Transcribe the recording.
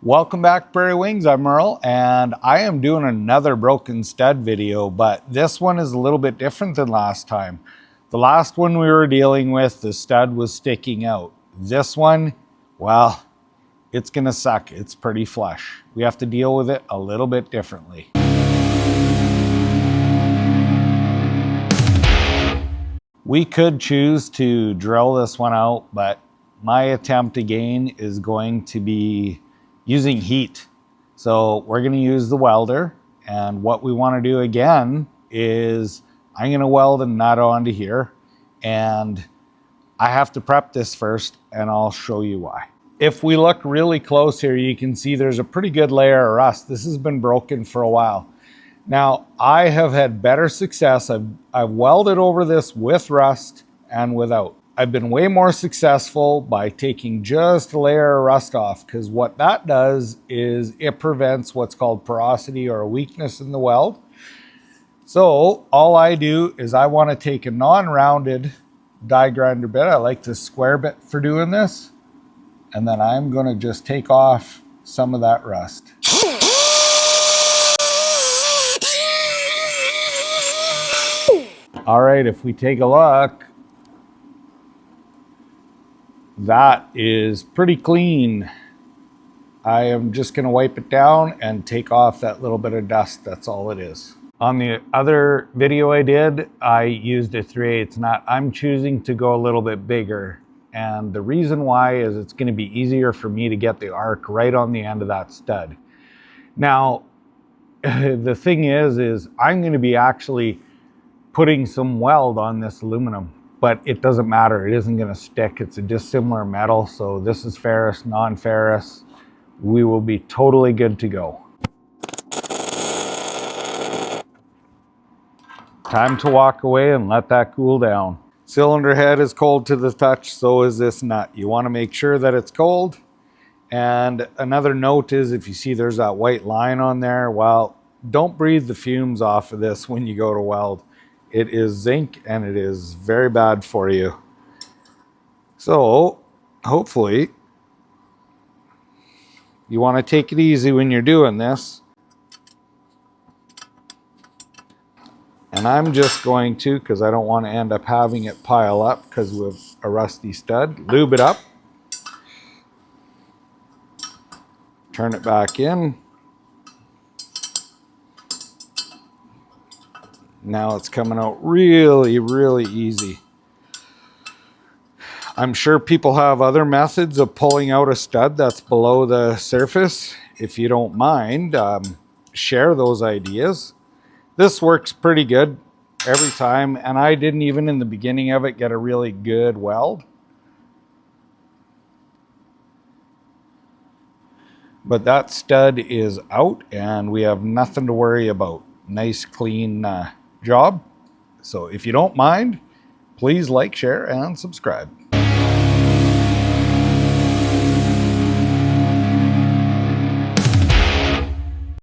Welcome back, Prairie Wings. I'm Merle, and I am doing another broken stud video, but this one is a little bit different than last time. The last one we were dealing with, the stud was sticking out. This one, well, it's gonna suck. It's pretty flush. We have to deal with it a little bit differently. We could choose to drill this one out, but my attempt again is going to be using heat. So we're going to use the welder, and what we want to do again is I'm going to weld a nut onto here, and I have to prep this first, and I'll show you why. If we look really close here, you can see there's a pretty good layer of rust. This has been broken for a while. Now, I have had better success. I've welded over this with rust and without. I've been way more successful by taking just a layer of rust off, because what that does is it prevents what's called porosity or a weakness in the weld. So all I do is I want to take a non-rounded die grinder bit. I like the square bit for doing this. And then I'm going to just take off some of that rust. All right, if we take a look, that is pretty clean. I am just going to wipe it down and take off that little bit of dust. That's all it is. On the other video I did, I used a 3/8 nut. I'm choosing to go a little bit bigger. And the reason why is it's going to be easier for me to get the arc right on the end of that stud. Now, the thing is I'm going to be actually putting some weld on this aluminum, but it doesn't matter. It isn't going to stick. It's a dissimilar metal. So this is ferrous, non-ferrous. We will be totally good to go. Time to walk away and let that cool down. Cylinder head is cold to the touch. So is this nut. You want to make sure that it's cold. And another note is, if you see there's that white line on there, well, don't breathe the fumes off of this when you go to weld. It is zinc and it is very bad for you. So hopefully you want to take it easy when you're doing this. And I'm just going to, because I don't want to end up having it pile up because we have a rusty stud, lube it up. Turn it back in. Now it's coming out really, really easy. I'm sure people have other methods of pulling out a stud that's below the surface. If you don't mind, share those ideas. This works pretty good every time, and I didn't even in the beginning of it get a really good weld. But that stud is out and we have nothing to worry about. Nice, clean job. So if you don't mind, please like, share, and subscribe.